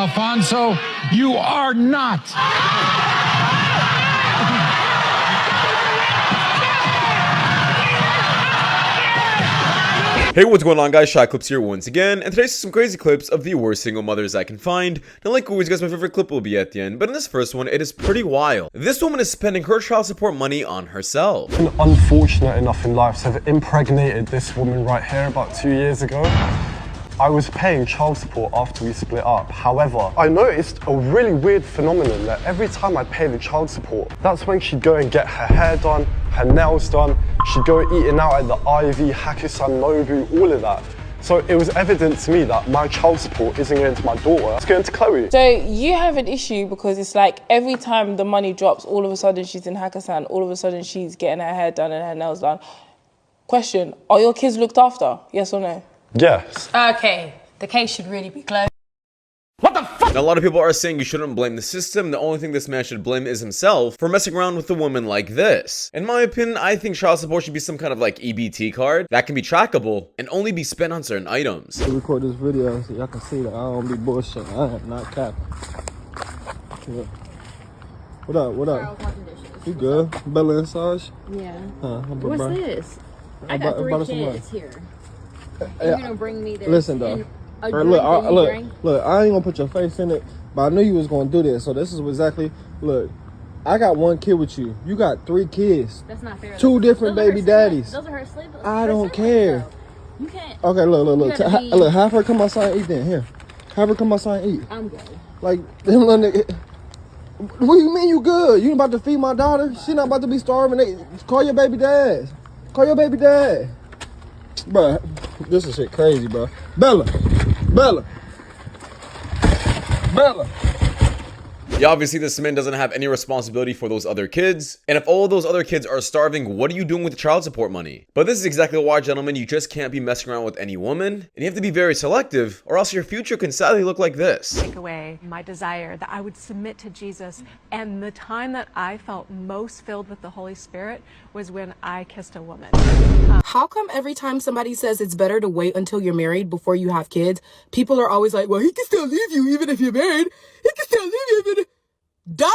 Alfonso, you are not. Hey, what's going on, guys? Shak-Clips here once again, and today's some crazy clips of the worst single mothers I can find. Now, like always, guys, my favorite clip will be at the end, but in this first one, it is pretty wild. This woman is spending her child support money on herself. I've been unfortunate enough in life to have impregnated this woman right here about 2 years ago. I was paying child support after we split up. However, I noticed a really weird phenomenon that every time I pay the child support, that's when she'd go and get her hair done, her nails done, she'd go eating out at the Ivy, Hakusan Nobu, all of that. So it was evident to me that my child support isn't going to my daughter, it's going to Chloe. So you have an issue because it's like every time the money drops, all of a sudden she's in Hakusan, all of a sudden she's getting her hair done and her nails done. Question, are your kids looked after? Yes or no? Yes. Okay, the case should really be closed. What the fuck? Now, a lot of people are saying you shouldn't blame the system. The only thing this man should blame is himself for messing around with a woman like this. In my opinion, I think child support should be some kind of like EBT card that can be trackable and only be spent on certain items. I record this video so y'all can see that I don't be bullshit. I am not capping. What up? What up? You good? Bella massage? Yeah. What's this? I got three kids here. You're gonna bring me this. Listen though. Look, I ain't gonna put your face in it, but I knew you was gonna do this. So this is exactly, look, I got one kid with you. You got 3 kids. That's not fair. Two different baby daddies. Those are her sleep. I don't care. You can't. Okay, look, have her come outside and eat then. Here. Have her come outside and eat. I'm good. Like, them little nigga. What do you mean you good? You about to feed my daughter? She not about to be starving. Call your baby dad. Call your baby dad. Bruh, this is shit crazy, bro. Bella. Yeah, obviously this man doesn't have any responsibility for those other kids. And if all of those other kids are starving, what are you doing with the child support money? But this is exactly why, gentlemen, you just can't be messing around with any woman. And you have to be very selective, or else your future can sadly look like this. Take away my desire that I would submit to Jesus. And the time that I felt most filled with the Holy Spirit was when I kissed a woman. How come every time somebody says it's better to wait until you're married before you have kids, people are always like, well, he can still leave you even if you're married. He can still leave you even if... Duh!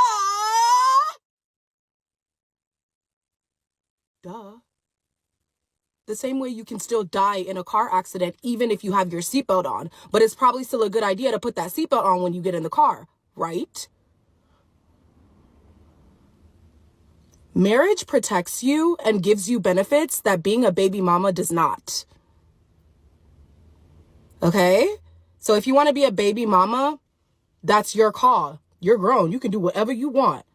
The same way you can still die in a car accident even if you have your seatbelt on, but it's probably still a good idea to put that seatbelt on when you get in the car, right? Marriage protects you and gives you benefits that being a baby mama does not. Okay? So if you want to be a baby mama, that's your call. You're grown. You can do whatever you want.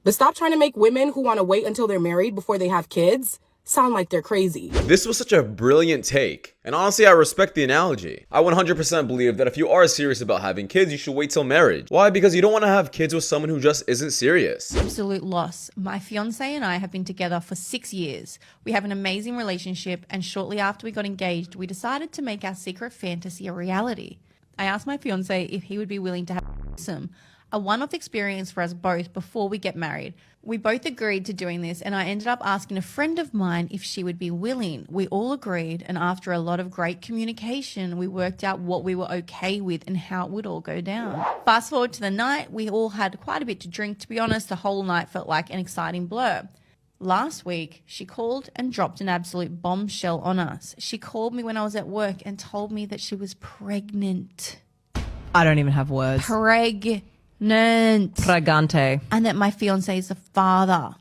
But stop trying to make women who want to wait until they're married before they have kids sound like they're crazy. This was such a brilliant take. And honestly, I respect the analogy. I 100% believe that if you are serious about having kids, you should wait till marriage. Why? Because you don't want to have kids with someone who just isn't serious. Absolute loss. My fiance and I have been together for 6 years. We have an amazing relationship, and shortly after we got engaged, we decided to make our secret fantasy a reality. I asked my fiance if he would be willing to have a one-off experience for us both before we get married. We both agreed to doing this, and I ended up asking a friend of mine if she would be willing. We all agreed, and after a lot of great communication, we worked out what we were okay with and how it would all go down. Fast forward to the night, we all had quite a bit to drink. To be honest, the whole night felt like an exciting blur. Last week, she called and dropped an absolute bombshell on us. She called me when I was at work and told me that she was pregnant. I don't even have words. Pregante. And that my fiance is the father.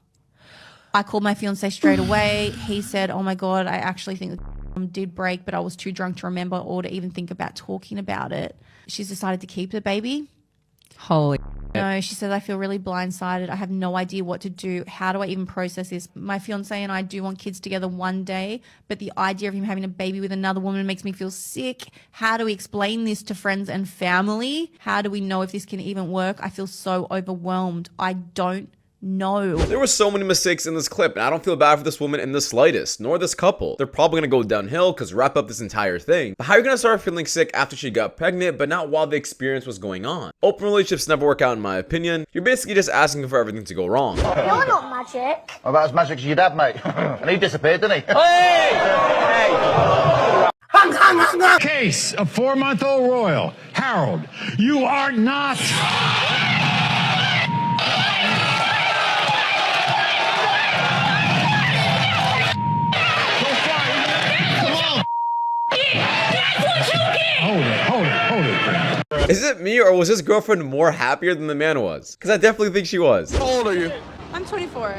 I called my fiance straight away. He said, oh my God, I actually think the did break, but I was too drunk to remember or to even think about talking about it. She's decided to keep the baby. Holy No, she said, I feel really blindsided. I have no idea what to do. How do I even process this? My fiance and I do want kids together one day, but the idea of him having a baby with another woman makes me feel sick. How do we explain this to friends and family? How do we know if this can even work? I feel so overwhelmed. I don't know. There were so many mistakes in this clip, and I don't feel bad for this woman in the slightest, nor this couple. They're probably gonna go downhill because wrap up this entire thing. But how are you gonna start feeling sick after she got pregnant, but not while the experience was going on? Open relationships never work out in my opinion. You're basically just asking for everything to go wrong. You're not magic. Well, about as magic as your dad, mate. And he disappeared, didn't he? Hey! Case of 4-month-old Royal. Harold, you are not. Hold it. Is it me, or was his girlfriend more happier than the man was? Because I definitely think she was. How old are you? I'm 24.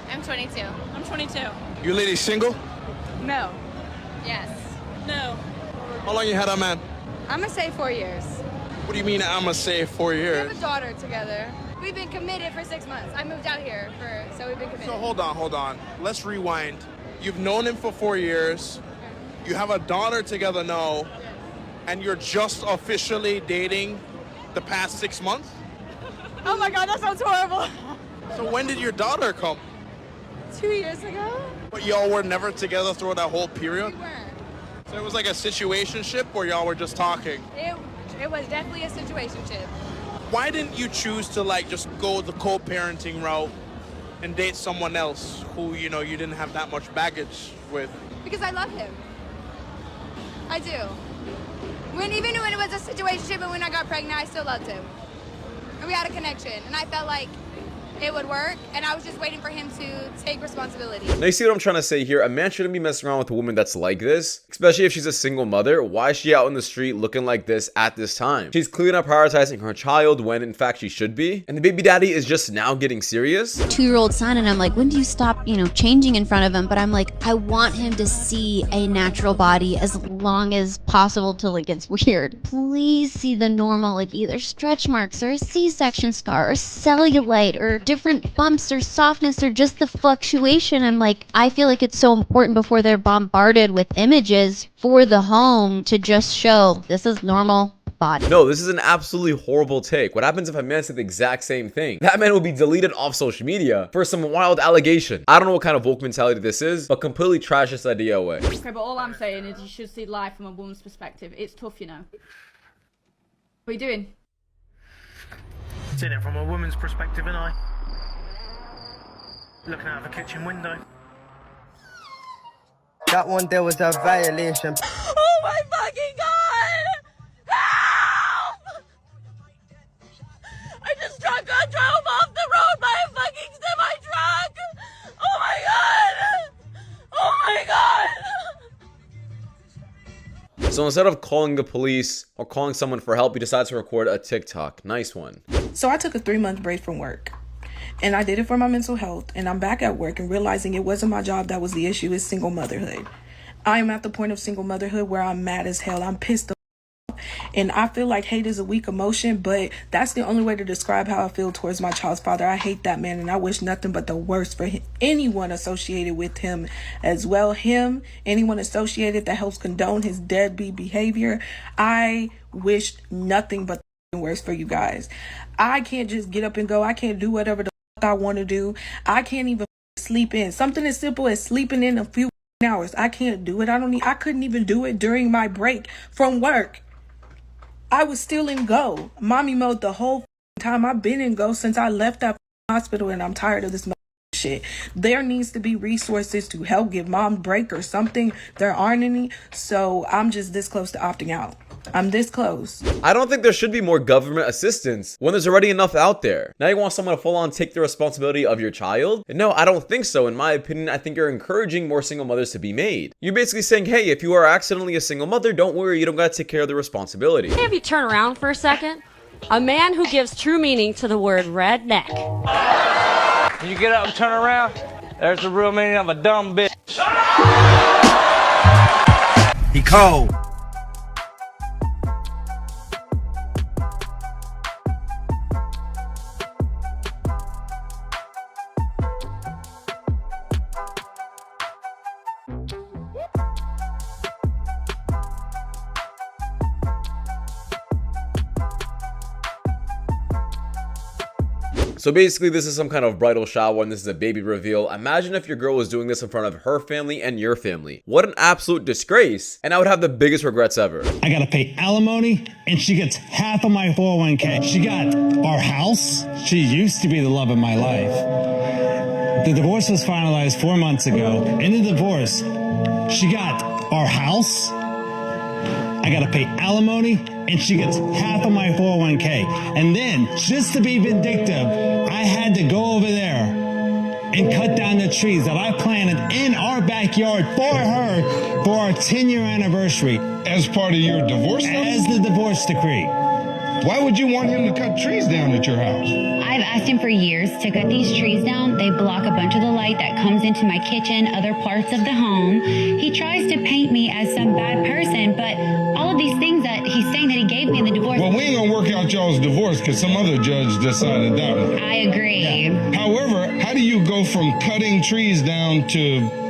I'm 22. I'm 22. You ladies single? No. Yes. No. How long you had a man? I'm gonna say 4 years. What do you mean I'ma say 4 We years? have a daughter together. We've been committed for 6 months. I moved out here so we've been committed. So hold on. Let's rewind. You've known him for 4 years. You have a daughter together now. And you're just officially dating the past 6 months? Oh my God, that sounds horrible. So when did your daughter come? 2 years ago? But y'all were never together through that whole period? We weren't. So it was like a situationship or y'all were just talking? It was definitely a situationship. Why didn't you choose to like just go the co-parenting route and date someone else who, you know, you didn't have that much baggage with? Because I love him. I do. Even when it was a situationship and when I got pregnant, I still loved him. And we had a connection, and I felt like it would work, and I was just waiting for him to take responsibility. Now you see what I'm trying to say here? A man shouldn't be messing around with a woman that's like this, especially if she's a single mother. Why is she out in the street looking like this at this time? She's clearly not prioritizing her child when in fact she should be. And the baby daddy is just now getting serious. 2-year-old son, and I'm like, when do you stop, changing in front of him? But I'm like, I want him to see a natural body as long as possible till it gets weird. Please see the normal, like either stretch marks or a C-section scar or cellulite or different bumps or softness or just the fluctuation. I'm like, I feel like it's so important before they're bombarded with images for the home to just show this is normal body. No, this is an absolutely horrible take. What happens if a man said the exact same thing? That man will be deleted off social media for some wild allegation. I don't know what kind of woke mentality this is, but completely trash this idea away. Okay, but all I'm saying is you should see life from a woman's perspective. It's tough, What are you doing? Seeing it from a woman's perspective, and I looking out of a kitchen window. That one there was a violation. Oh my fucking God! Help! I just drove off the road by a fucking semi-truck! Oh my God! Oh my God! So instead of calling the police or calling someone for help, he decides to record a TikTok. Nice one. So I took a 3-month break from work. And I did it for my mental health. And I'm back at work and realizing it wasn't my job that was the issue. It's single motherhood. I am at the point of single motherhood where I'm mad as hell. I'm pissed off. And I feel like hate is a weak emotion, but that's the only way to describe how I feel towards my child's father. I hate that man, and I wish nothing but the worst for him, anyone associated with him as well. Him, anyone associated that helps condone his deadbeat behavior. I wish nothing but the worst for you guys. I can't just get up and go. I can't do whatever the I want to do. I can't even sleep in. Something as simple as sleeping in a few hours. I can't do it. I couldn't even do it during my break from work. I was still in go. Mommy mode the whole time. I've been in go since I left that hospital, and I'm tired of this shit. There needs to be resources to help give mom a break or something. There aren't any. So I'm just this close to opting out. I'm this close. I don't think there should be more government assistance when there's already enough out there. Now you want someone to full on take the responsibility of your child? No, I don't think so. In my opinion, I think you're encouraging more single mothers to be made. You're basically saying, hey, if you are accidentally a single mother, don't worry, you don't gotta take care of the responsibility. Have you turn around for a second? A man who gives true meaning to the word redneck. When you get up and turn around, there's the real meaning of a dumb bitch. He cold. So basically, this is some kind of bridal shower and this is a baby reveal. Imagine if your girl was doing this in front of her family and your family. What an absolute disgrace. And I would have the biggest regrets ever. I gotta pay alimony, and she gets half of my 401k. She got our house. She used to be the love of my life. The divorce was finalized 4 months ago. In the divorce, she got our house, I gotta pay alimony, and she gets half of my 401k. And then, just to be vindictive, I had to go over there and cut down the trees that I planted in our backyard for her for our 10-year anniversary. As part of your divorce? As the divorce decree. Why would you want him to cut trees down at your house? I've asked him for years to cut these trees down. They block a bunch of the light that comes into my kitchen, other parts of the home. He tries to paint me as some bad person, but all of these things that he's saying that he gave me in the divorce. Well, we ain't gonna work out y'all's divorce because some other judge decided that one. I agree. Yeah. However, how do you go from cutting trees down to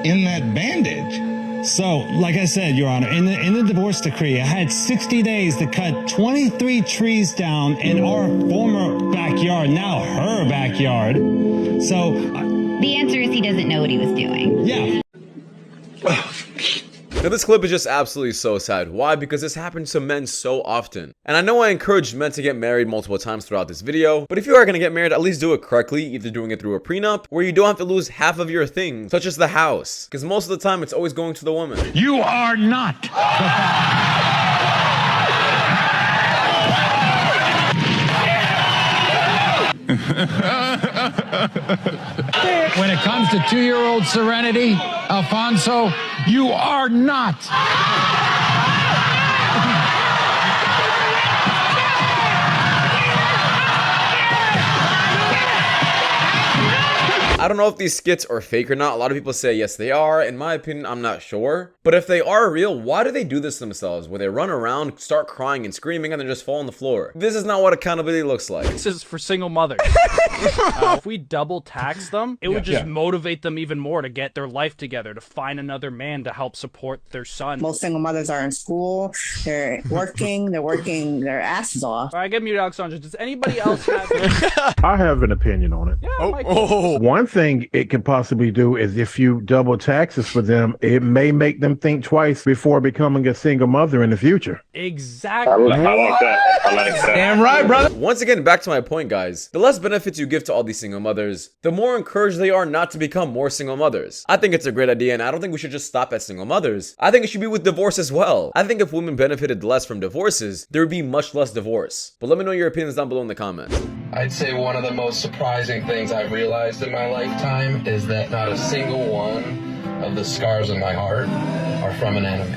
in that bandage? So, like I said, Your Honor, in the divorce decree, I had 60 days to cut 23 trees down in our former backyard, now her backyard. So... the answer is he doesn't know what he was doing. Yeah. Now this clip is just absolutely so sad. Why? Because this happens to men so often. And I know I encourage men to get married multiple times throughout this video, but if you are going to get married, at least do it correctly, either doing it through a prenup, where you don't have to lose half of your things, such as the house. Because most of the time, it's always going to the woman. You are not. When it comes to 2-year-old Serenity, Alfonso, you are not. I don't know if these skits are fake or not. A lot of people say yes they are. In my opinion, I'm not sure. But if they are real, why do they do this to themselves? Where they run around, start crying and screaming, and then just fall on the floor. This is not what accountability looks like. This is for single mothers. If we double tax them, it would just motivate them even more to get their life together, to find another man to help support their son. Most single mothers are in school, they're working their asses off. All right, get muted, Alexandra. Does anybody else have... I have an opinion on it. Yeah, One thing it can possibly do is if you double taxes for them, it may make them think twice before becoming a single mother in the future. Exactly. I like that. I like that. Damn right, brother. Once again, back to my point, guys. The less benefits you give to all these single mothers, the more encouraged they are not to become more single mothers. I think it's a great idea, and I don't think we should just stop at single mothers. I think it should be with divorce as well. I think if women benefited less from divorces, there would be much less divorce. But let me know your opinions down below in the comments. I'd say one of the most surprising things I've realized in my lifetime is that not a single one of the scars in my heart are from an enemy.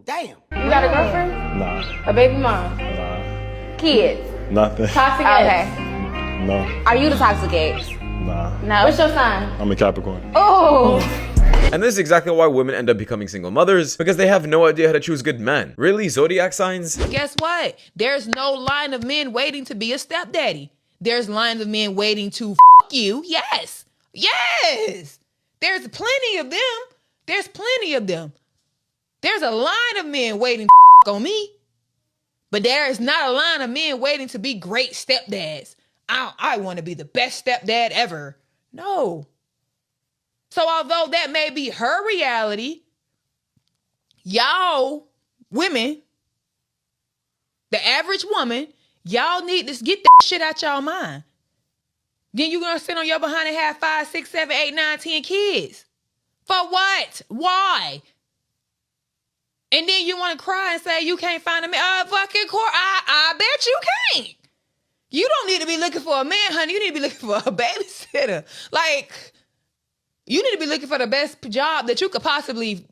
Damn. You got a girlfriend? Nah. A baby mom? Nah. Kids? Nothing. Toxic ex? No. Are you the toxic ex? Nah. No. What's your sign? I'm a Capricorn. Oh. And this is exactly why women end up becoming single mothers, because they have no idea how to choose good men. Really? Zodiac signs? Guess what? There's no line of men waiting to be a stepdaddy. There's lines of men waiting to you. Yes. Yes. There's plenty of them. There's plenty of them. There's a line of men waiting to on me. But there is not a line of men waiting to be great stepdads. I want to be the best stepdad ever. No. So although that may be her reality, y'all women, the average woman, y'all need to get that shit out y'all mind. Then you're going to sit on your behind and have 5, 6, 7, 8, 9, 10 kids. For what? Why? And then you want to cry and say you can't find a man. Fucking course, I bet you can't. You don't need to be looking for a man, honey. You need to be looking for a babysitter. Like, you need to be looking for the best job that you could possibly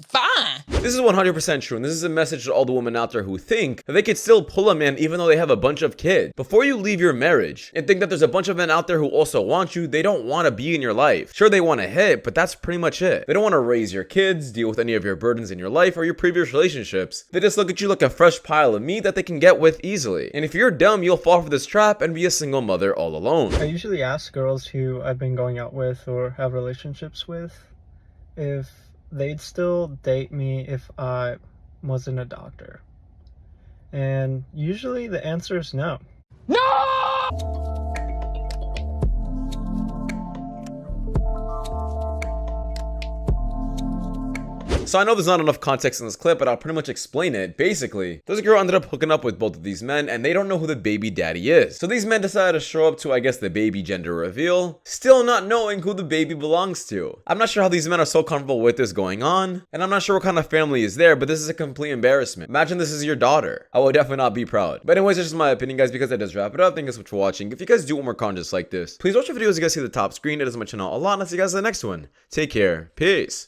find. This is 100% true, and this is a message to all the women out there who think that they can still pull a man even though they have a bunch of kids. Before you leave your marriage and think that there's a bunch of men out there who also want you, they don't want to be in your life. Sure, they want to hit, but that's pretty much it. They don't want to raise your kids, deal with any of your burdens in your life or your previous relationships. They just look at you like a fresh pile of meat that they can get with easily. And if you're dumb, you'll fall for this trap and be a single mother all alone. I usually ask girls who I've been going out with or have relationships with if they'd still date me if I wasn't a doctor. And usually the answer is no. So I know there's not enough context in this clip, but I'll pretty much explain it. Basically, this girl ended up hooking up with both of these men, and they don't know who the baby daddy is. So these men decided to show up to, I guess, the baby gender reveal, still not knowing who the baby belongs to. I'm not sure how these men are so comfortable with this going on, and I'm not sure what kind of family is there, but this is a complete embarrassment. Imagine this is your daughter. I would definitely not be proud. But anyways, that's just my opinion, guys, because that does wrap it up. Thank you so much for watching. If you guys do want more content just like this, please watch the videos you guys see at the top screen. It does my channel a lot, and I'll see you guys in the next one. Take care. Peace.